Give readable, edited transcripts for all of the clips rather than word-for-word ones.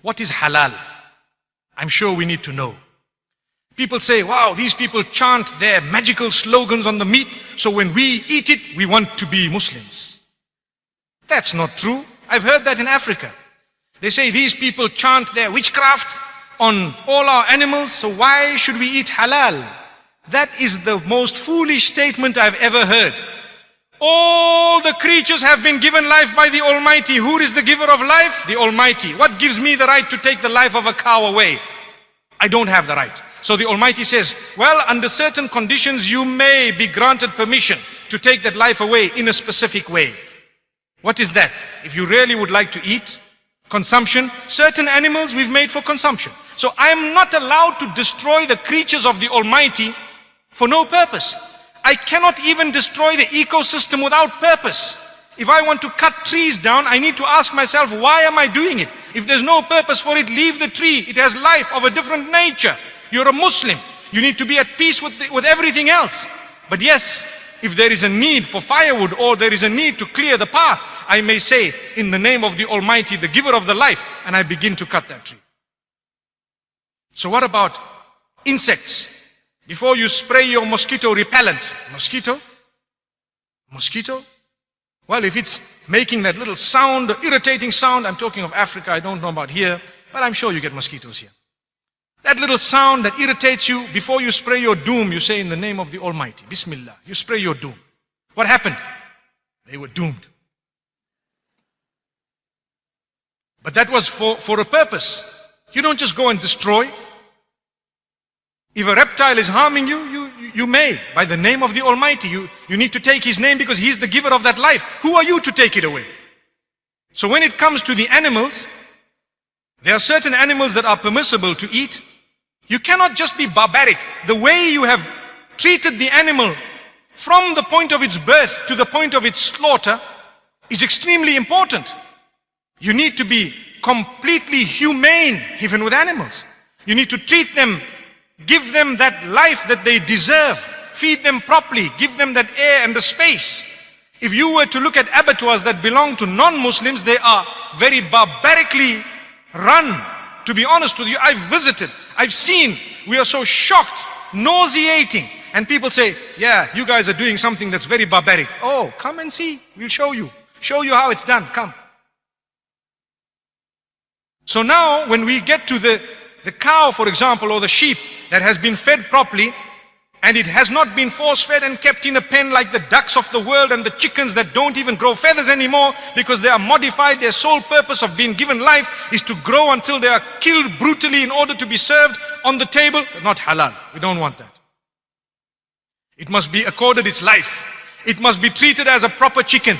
What is halal? I'm sure we need to know. People say, wow, these people chant their magical slogans on the meat, so when we eat it, we want to be Muslims. That's not true. I've heard that in Africa. They say these people chant their witchcraft on all our animals, so why should we eat halal? That is the most foolish statement I've ever heard. All the creatures have been given life by the Almighty. Who is the giver of life? The Almighty. What gives me the right to take the life of a cow away? I don't have the right. So the Almighty says, well, under certain conditions, you may be granted permission to take that life away in a specific way. What is that? If you really would like to eat, consumption, certain animals we've made for consumption. So I am not allowed to destroy the creatures of the Almighty for no purpose. I cannot even destroy the ecosystem without purpose. If I want to cut trees down, I need to ask myself, why am I doing it? If there's no purpose for it, leave the tree. It has life of a different nature. You're a Muslim. You need to be at peace with everything else. But yes, if there is a need for firewood or there is a need to clear the path, I may say, in the name of the Almighty, the giver of the life, and I begin to cut that tree. So what about insects? Before you spray your mosquito repellent, mosquito? Well, if it's making that little sound, irritating sound, I'm talking of Africa, I don't know about here, but I'm sure you get mosquitoes here. That little sound that irritates you, before you spray your doom, you say in the name of the Almighty, Bismillah, you spray your doom. What happened? They were doomed. But that was for a purpose. You don't just go and destroy. If a reptile is harming you, you may, by the name of the Almighty. You need to take His name because He's the giver of that life. Who are you to take it away? So when it comes to the animals, there are certain animals that are permissible to eat. You cannot just be barbaric. The way you have treated the animal from the point of its birth to the point of its slaughter is extremely important. You need to be completely humane even with animals. You need to treat them, give them that life that they deserve, feed them properly, give them that air and the space. If you were to look at abattoirs that belong to non-Muslims, they are very barbarically run. To be honest with you, I've visited, I've seen, we are so shocked, nauseating. And people say, yeah, you guys are doing something that's very barbaric. Oh, come and see, we'll show you how it's done, come. So now when we get to the cow, for example, or the sheep that has been fed properly, and it has not been force-fed and kept in a pen like the ducks of the world and the chickens that don't even grow feathers anymore because they are modified. Their sole purpose of being given life is to grow until they are killed brutally in order to be served on the table. Not halal. We don't want that. It must be accorded its life. It must be treated as a proper chicken.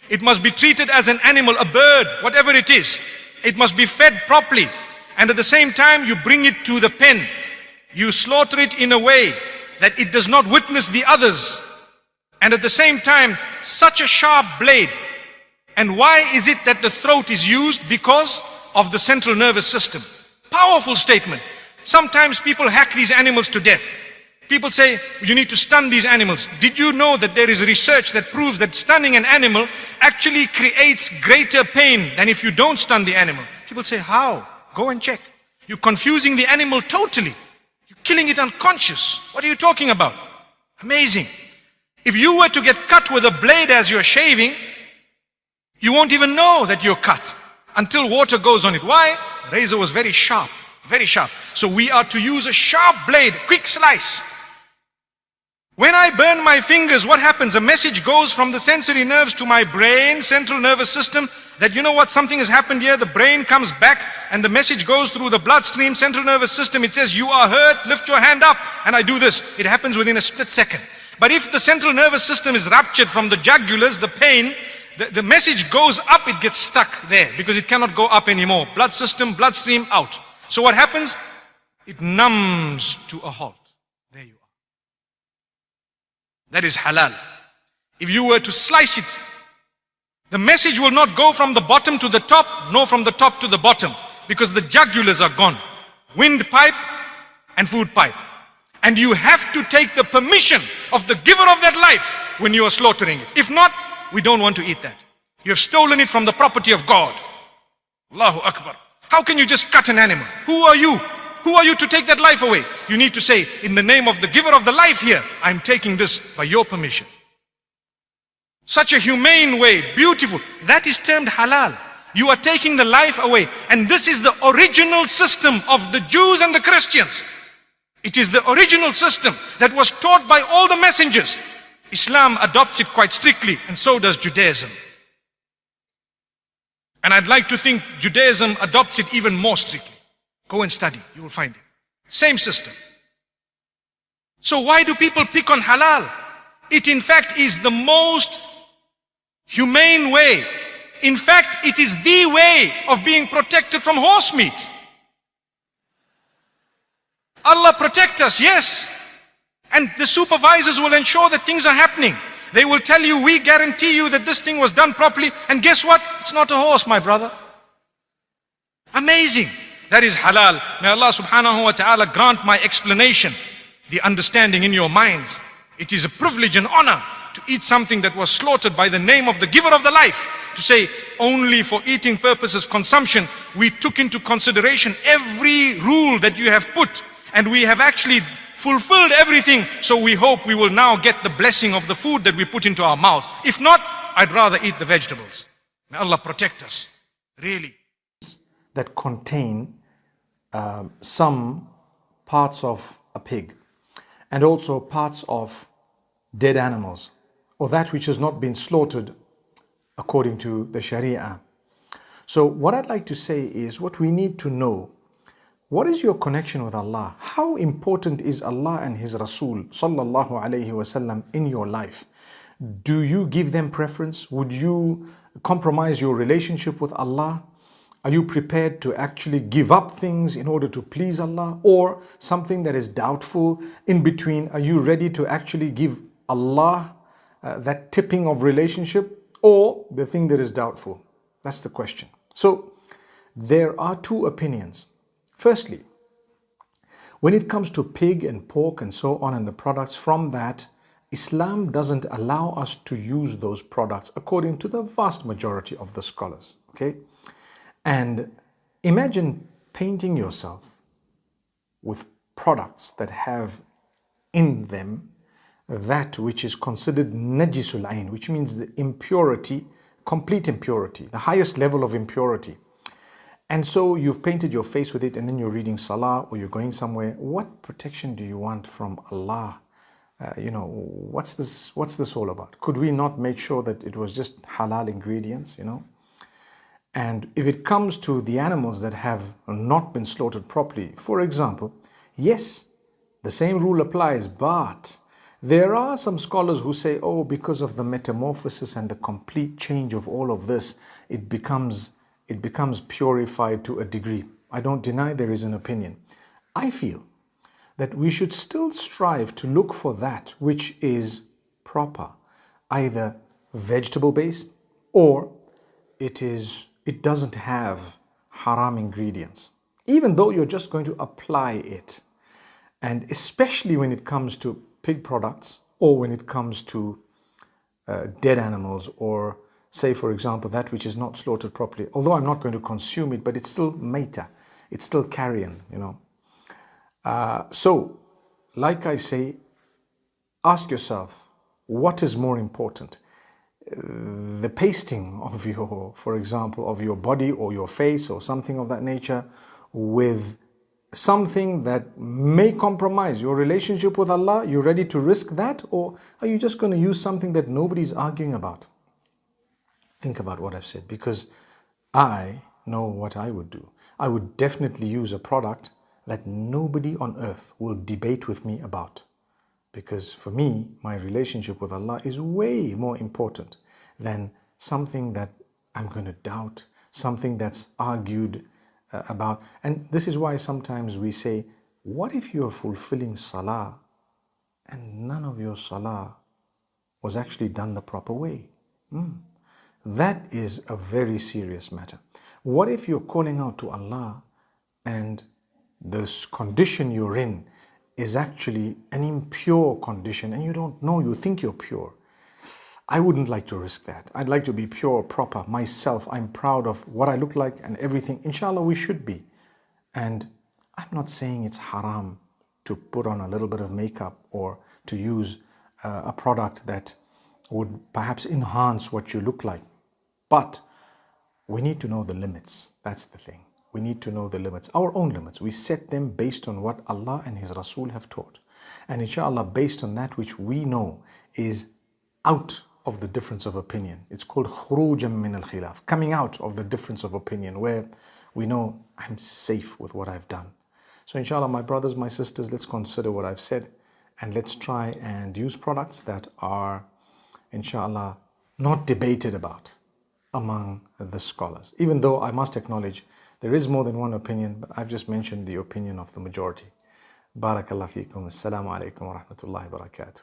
It must be treated as an animal, a bird, whatever it is. It must be fed properly. And at the same time, you bring it to the pen. You slaughter it in a way that it does not witness the others. And at the same time, such a sharp blade. And why is it that the throat is used? Because of the central nervous system. Powerful statement. Sometimes people hack these animals to death. People say, you need to stun these animals. Did you know that there is research that proves that stunning an animal actually creates greater pain than if you don't stun the animal? People say, how? Go and check. You're confusing the animal totally. You're killing it unconscious. What are you talking about? Amazing. If you were to get cut with a blade as you're shaving, you won't even know that you're cut until water goes on it. Why? The razor was very sharp, very sharp. So we are to use a sharp blade, quick slice. When I burn my fingers, what happens? A message goes from the sensory nerves to my brain, central nervous system, that you know what, something has happened here. The brain comes back and the message goes through the bloodstream, central nervous system. It says, you are hurt, lift your hand up. And I do this. It happens within a split second. But if the central nervous system is ruptured from the jugulars, the pain, the message goes up, it gets stuck there because it cannot go up anymore. Blood system, bloodstream out. So what happens? It numbs to a halt. There you are. That is halal. If you were to slice it, the message will not go from the bottom to the top, nor from the top to the bottom, because the jugulars are gone. Windpipe and food pipe. And you have to take the permission of the giver of that life when you are slaughtering it. If not, we don't want to eat that. You have stolen it from the property of God. Allahu Akbar. How can you just cut an animal? Who are you? Who are you to take that life away? You need to say, in the name of the giver of the life here, I'm taking this by your permission. Such a humane way, beautiful. That is termed halal. You are taking the life away. And this is the original system of the Jews and the Christians. It is the original system that was taught by all the messengers. Islam adopts it quite strictly, and so does Judaism. And I'd like to think Judaism adopts it even more strictly. Go and study, you will find it. Same system. So why do people pick on halal? It in fact is the most humane way. In fact, it is the way of being protected from horse meat. Allah protect us, yes. And the supervisors will ensure that things are happening. They will tell you, we guarantee you that this thing was done properly. And guess what? It's not a horse, my brother. Amazing. That is halal. May Allah subhanahu wa ta'ala grant my explanation, the understanding in your minds. It is a privilege and honor to eat something that was slaughtered by the name of the giver of the life. To say only for eating purposes, consumption, we took into consideration every rule that you have put, and we have actually fulfilled everything. So we hope we will now get the blessing of the food that we put into our mouths. If not, I'd rather eat the vegetables. May Allah protect us, really. That contain some parts of a pig and also parts of dead animals, or that which has not been slaughtered according to the Sharia. So what I'd like to say is, what we need to know, what is your connection with Allah? How important is Allah and His Rasul sallallahu alayhi wasallam in your life? Do you give them preference? Would you compromise your relationship with Allah? Are you prepared to actually give up things in order to please Allah? Or something that is doubtful in between? Are you ready to actually give Allah that tipping of relationship, or the thing that is doubtful? That's the question. So there are two opinions. Firstly, when it comes to pig and pork and so on and the products from that, Islam doesn't allow us to use those products according to the vast majority of the scholars. Okay? And imagine painting yourself with products that have in them that which is considered najisul ayn, which means the impurity, complete impurity, the highest level of impurity. And so you've painted your face with it, and then you're reading salah or you're going somewhere. What protection do you want from Allah? What's this all about? Could we not make sure that it was just halal ingredients, And if it comes to the animals that have not been slaughtered properly, for example, yes, the same rule applies, but there are some scholars who say, oh, because of the metamorphosis and the complete change of all of this, it becomes purified to a degree. I don't deny there is an opinion. I feel that we should still strive to look for that which is proper, either vegetable-based or it doesn't have haram ingredients, even though you're just going to apply it. And especially when it comes to pig products, or when it comes to dead animals, or say, for example, that which is not slaughtered properly. Although I'm not going to consume it, but it's still maita, it's still carrion, So, like I say, ask yourself, what is more important? The pasting of for example, of your body or your face or something of that nature with something that may compromise your relationship with Allah? You ready to risk that? Or are you just going to use something that nobody's arguing about? Think about what I've said, because I know what I would do. I would definitely use a product that nobody on earth will debate with me about. Because for me, my relationship with Allah is way more important than something that I'm going to doubt, something that's argued about. And this is why sometimes we say, what if you're fulfilling salah and none of your salah was actually done the proper way? That is a very serious matter. What if you're calling out to Allah and this condition you're in is actually an impure condition and you don't know, you think you're pure? I wouldn't like to risk that. I'd like to be pure, proper, myself. I'm proud of what I look like and everything. Inshallah, we should be. And I'm not saying it's haram to put on a little bit of makeup or to use a product that would perhaps enhance what you look like. But we need to know the limits. That's the thing. We need to know the limits, our own limits. We set them based on what Allah and His Rasul have taught. And inshallah, based on that which we know is out of the difference of opinion. It's called khurujan min al-khilaf, coming out of the difference of opinion, where we know I'm safe with what I've done. So inshallah, my brothers, my sisters, let's consider what I've said and let's try and use products that are, inshallah, not debated about among the scholars. Even though I must acknowledge there is more than one opinion, but I've just mentioned the opinion of the majority. Barakallah feekum. Assalamu alaikum wa rahmatullahi wa barakatuh.